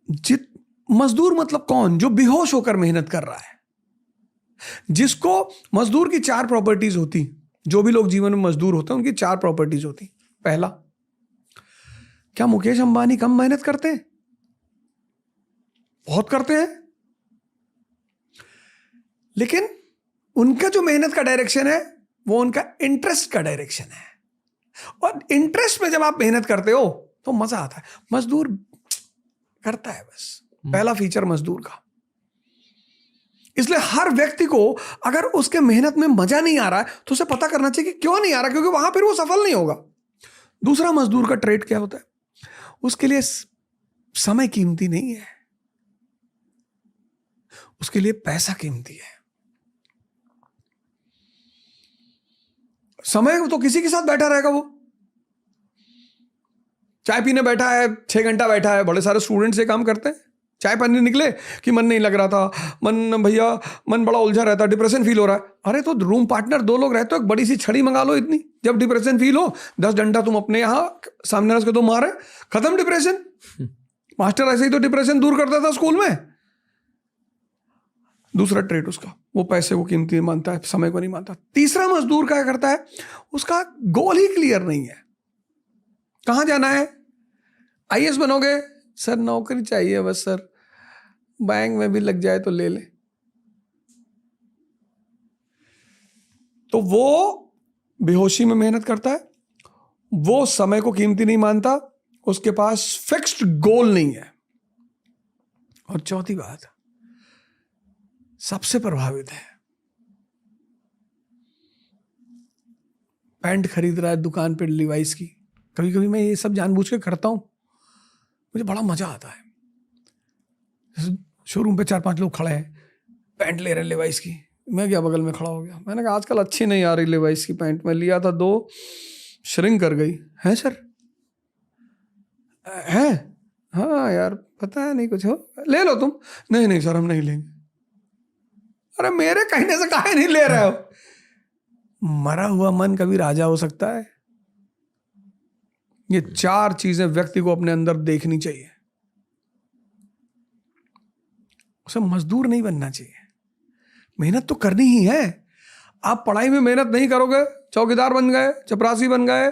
जित मजदूर मतलब कौन? जो बेहोश होकर मेहनत कर रहा है, जिसको मजदूर की 4 प्रॉपर्टीज होती। जो भी लोग जीवन में मजदूर होते हैं उनकी 4 प्रॉपर्टीज होती। पहला, क्या मुकेश अंबानी कम मेहनत करते हैं? बहुत करते हैं, लेकिन उनका जो मेहनत का डायरेक्शन है वो उनका इंटरेस्ट का डायरेक्शन है। और इंटरेस्ट में जब आप मेहनत करते हो तो मजा आता है। मजदूर करता है बस। पहला फीचर मजदूर का। इसलिए हर व्यक्ति को अगर उसके मेहनत में मजा नहीं आ रहा है तो उसे पता करना चाहिए कि क्यों नहीं आ रहा, क्योंकि वहां फिर वो सफल नहीं होगा। दूसरा मजदूर का ट्रेड क्या होता है? उसके लिए समय कीमती नहीं है, उसके लिए पैसा कीमती है। समय तो किसी के साथ बैठा रहेगा, वो चाय पीने बैठा है, 6 घंटा बैठा है। बड़े सारे स्टूडेंट्स ये काम करते हैं। चाय पानी निकले कि मन नहीं लग रहा था, मन बड़ा उलझा रहता, डिप्रेशन फील हो रहा है। अरे तो रूम पार्टनर 2 लोग रहते हो, एक बड़ी सी छड़ी मंगा लो इतनी। जब डिप्रेशन फील हो 10 डंडा तुम अपने यहाँ सामने रख के तो मारे, खत्म डिप्रेशन। मास्टर ऐसे ही तो डिप्रेशन दूर करता था स्कूल में। दूसरा ट्रेड उसका, वो पैसे को कीमती मानता है, समय को नहीं मानता। तीसरा मजदूर क्या करता है? उसका गोल ही क्लियर नहीं है। कहां जाना है? आईएएस बनोगे? सर नौकरी चाहिए बस सर, बैंक में भी लग जाए तो ले ले। तो वो बेहोशी में मेहनत करता है, वो समय को कीमती नहीं मानता, उसके पास फिक्स्ड गोल नहीं है। और चौथी बात, सबसे प्रभावित है, पैंट खरीद रहा है दुकान पे लिवाइस की। कभी कभी मैं ये सब जानबूझ के करता हूं, मुझे बड़ा मजा आता है। शोरूम पे 4-5 लोग खड़े हैं, पैंट ले रहे हैं लेवाइस की। मैं क्या बगल में खड़ा हो गया, मैंने कहा आजकल अच्छी नहीं आ रही लेवाइस की पैंट। मैं लिया था 2, श्रिंक कर गई है। सर है? हाँ यार पता है नहीं कुछ हो, ले लो तुम। नहीं नहीं सर हम नहीं लेंगे। अरे मेरे कहने से काहे नहीं ले रहे हो? मरा हुआ मन कभी राजा हो सकता है? ये 4 चीजें व्यक्ति को अपने अंदर देखनी चाहिए। उसे मजदूर नहीं बनना चाहिए, मेहनत तो करनी ही है। आप पढ़ाई में मेहनत नहीं करोगे, चौकीदार बन गए, चपरासी बन गए,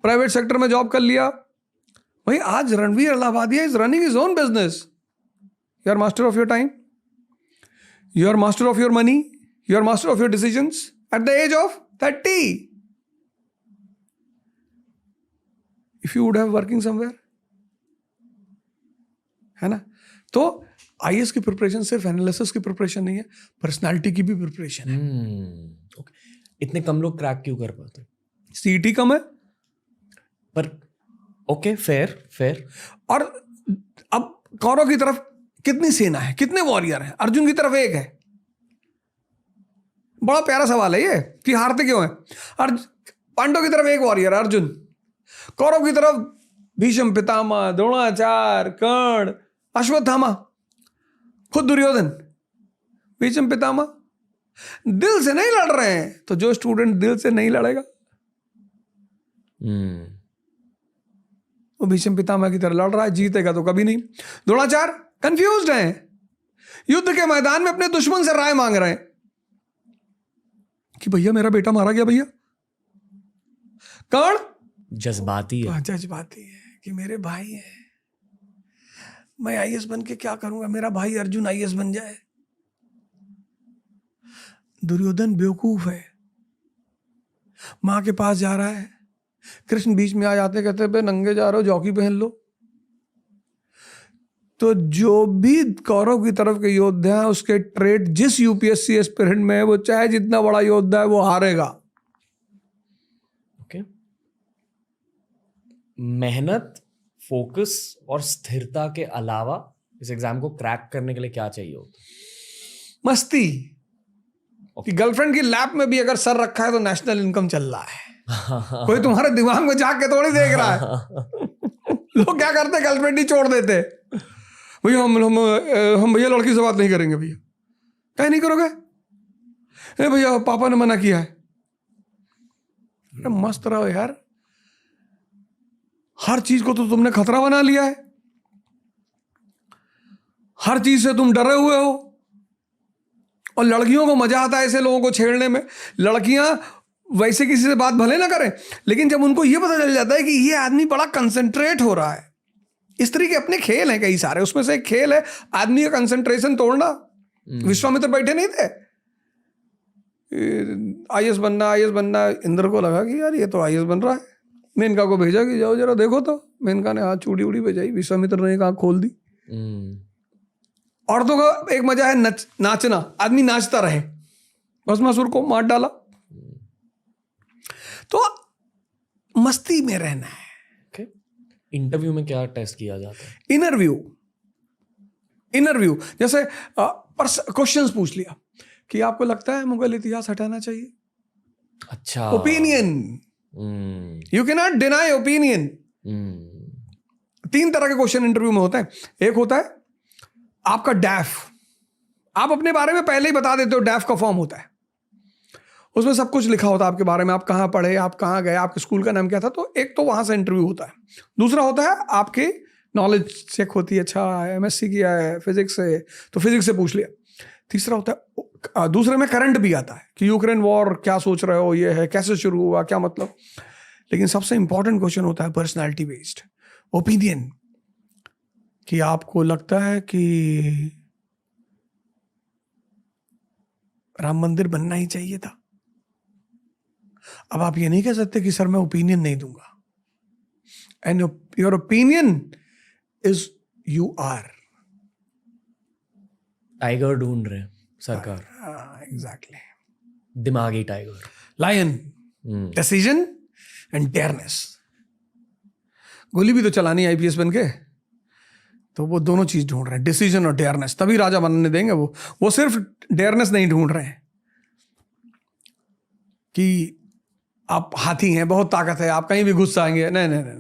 प्राइवेट सेक्टर में जॉब कर लिया। भाई आज Ranveer Allahabadia is running his own business. You are master of your time, you are master of your money, you are master of your decisions at the age of 30। If you would have working somewhere, है ना? तो IAS की preparation सिर्फ analysis की preparation नहीं है, personality की भी प्रिपरेशन है। Okay. इतने कम लोग क्रैक क्यों कर पाते? सीईटी कम है। पर ओके, फेयर। और अब कौरव की तरफ कितनी सेना है, कितने वॉरियर हैं? अर्जुन की तरफ 1 है। बड़ा प्यारा सवाल है ये कि हारते क्यों हैं? पांडव की तरफ 1 वॉरियर अर्जुन, कौरव की तरफ भीष्म पितामह, द्रोणाचार्य, कर्ण, अश्वत्थामा, खुद दुर्योधन, भीष्म पितामह। दिल से नहीं लड़ रहे हैं, तो जो स्टूडेंट दिल से नहीं लड़ेगा वो भीष्म पितामह की तरह लड़ रहा है, जीतेगा तो कभी नहीं। द्रोणाचार्य कंफ्यूज्ड हैं, युद्ध के मैदान में अपने दुश्मन से राय मांग रहे हैं कि भैया मेरा बेटा मारा गया भैया। कर्ण जज्बाती है कि मेरे भाई है, मैं आईएएस बन के क्या करूंगा, मेरा भाई अर्जुन आईएएस बन जाए। दुर्योधन बेवकूफ है, मां के पास जा रहा है, कृष्ण बीच में आ जाते, कहते पे नंगे जा रहे हो, जॉकी पहन लो। तो जो भी कौरव की तरफ के योद्धा है उसके ट्रेड जिस यूपीएससी एस्पिरेंट में है, वो चाहे जितना बड़ा योद्धा है वो हारेगा। ओके। मेहनत, फोकस और स्थिरता के अलावा इस एग्जाम को क्रैक करने के लिए क्या चाहिए होता? मस्ती। कि गर्लफ्रेंड की लैप में भी अगर सर रखा है तो नेशनल इनकम चल रहा है। कोई तुम्हारे दिमाग में जाके थोड़ी देख रहा है। लोग क्या करते, गर्लफ्रेंड ही छोड़ देते, भैया हम भैया लड़की से बात नहीं करेंगे। भैया क्या नहीं करोगे? भैया पापा ने मना किया है। मस्त रहो यार, हर चीज को तो तुमने खतरा बना लिया है। हर चीज से तुम डरे हुए हो, और लड़कियों को मजा आता है ऐसे लोगों को छेड़ने में। लड़कियां वैसे किसी से बात भले ना करें, लेकिन जब उनको ये पता चल जाता है कि ये आदमी बड़ा कंसंट्रेट हो रहा है, इस तरीके अपने खेल हैं कई सारे, उसमें से एक खेल है आदमी का कंसंट्रेशन तोड़ना। विश्वामित्र बैठे नहीं थे, आईएएस बनना, इंद्र को लगा कि यार ये तो आईएएस बन रहा है, मेनका को भेजा कि जाओ जरा देखो, तो मेनका ने हाथ चूड़ी उड़ी बजाई, विश्वामित्र ने एक आंख खोल दी। औरतों का एक मजा है नाचना, आदमी नाचता रहे, भस्मासुर को मार डाला। तो मस्ती में रहना है। इंटरव्यू में क्या टेस्ट किया जाता है? इंटरव्यू जैसे क्वेश्चंस पूछ लिया कि आपको लगता है मुगल इतिहास हटाना चाहिए? अच्छा, opinion, you can not deny opinion. 3 तरह के क्वेश्चन इंटरव्यू में होते हैं। एक होता है आपका डैफ, आप अपने बारे में पहले ही बता देते हो, डैफ का फॉर्म होता है, उसमें सब कुछ लिखा होता है आपके बारे में, आप कहाँ पढ़े, आप कहाँ गए, आपके स्कूल का नाम क्या था। तो एक तो वहां से इंटरव्यू होता है। दूसरा होता है आपके नॉलेज चेक होती है, अच्छा एमएससी किया है फिजिक्स से, तो फिजिक्स से पूछ लिया। तीसरा होता है, दूसरे में करंट भी आता है कि यूक्रेन वॉर क्या सोच रहे हो, ये है कैसे शुरू हुआ, क्या मतलब। लेकिन सबसे इंपॉर्टेंट क्वेश्चन होता है पर्सनैलिटी बेस्ड, ओपिनियन, कि आपको लगता है कि राम मंदिर बनना ही चाहिए था। अब आप ये नहीं कह सकते कि सर मैं ओपिनियन नहीं दूंगा, and your opinion is you are. Tiger ढूंढ रहे हैं सरकार। एग्जैक्टली, दिमागी tiger, lion, decision and dareness. गोली भी तो चलानी आईपीएस बन के, तो वो दोनों चीज ढूंढ रहे हैं, डिसीजन और डेयरनेस, तभी राजा बनने देंगे। वो सिर्फ डेयरनेस नहीं ढूंढ रहे हैं कि आप हाथी हैं, बहुत ताकत है, आप कहीं भी घुस आएंगे, नहीं।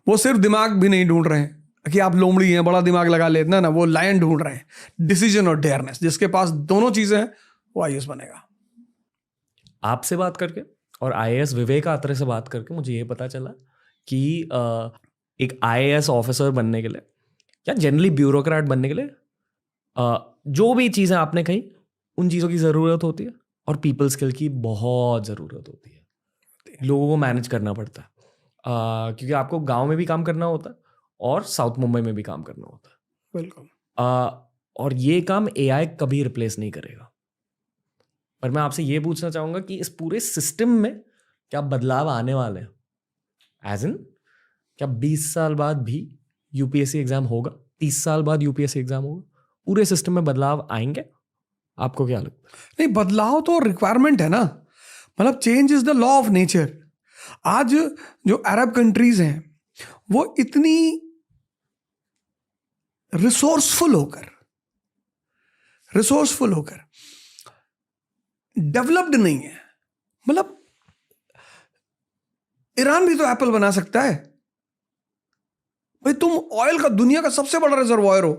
वो सिर्फ दिमाग भी नहीं ढूंढ रहे हैं कि आप लोमड़ी हैं, बड़ा दिमाग लगा ले, ना, वो लायन ढूंढ रहे हैं, डिसीजन और डेयरनेस। जिसके पास दोनों चीजें हैं वो आईएएस बनेगा। आपसे बात करके और आईएएस विवेक आत्रे से बात करके मुझे ये पता चला कि एक आईएएस ऑफिसर बनने के लिए या जनरली ब्यूरोक्रेट बनने के लिए जो भी चीज़ें आपने कही, उन चीज़ों की ज़रूरत होती है, और पीपल स्किल की बहुत ज़रूरत होती है। लोगों को मैनेज करना पड़ता है, क्योंकि आपको गांव में भी काम करना होता है और साउथ मुंबई में भी काम करना होता है। बिल्कुल। और ये काम एआई कभी रिप्लेस नहीं करेगा। पर मैं आपसे ये पूछना चाहूँगा कि इस पूरे सिस्टम में क्या बदलाव आने वाले हैं? एज इन, क्या 20 साल बाद भी यूपीएससी एग्जाम होगा? 30 साल बाद यूपीएससी एग्जाम होगा? पूरे सिस्टम में बदलाव आएंगे? आपको क्या लगता है? नहीं, बदलाव तो रिक्वायरमेंट है ना, मतलब change is the law of nature. आज जो अरब कंट्रीज हैं वो इतनी रिसोर्सफुल होकर डेवलप्ड नहीं है। मतलब ईरान भी तो एप्पल बना सकता है भाई। तुम ऑयल का दुनिया का सबसे बड़ा रिजर्वायर हो,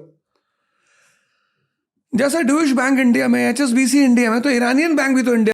जैसे ड्यूश बैंक इंडिया में, एचएसबीसी इंडिया में, तो ईरानियन बैंक भी तो इंडिया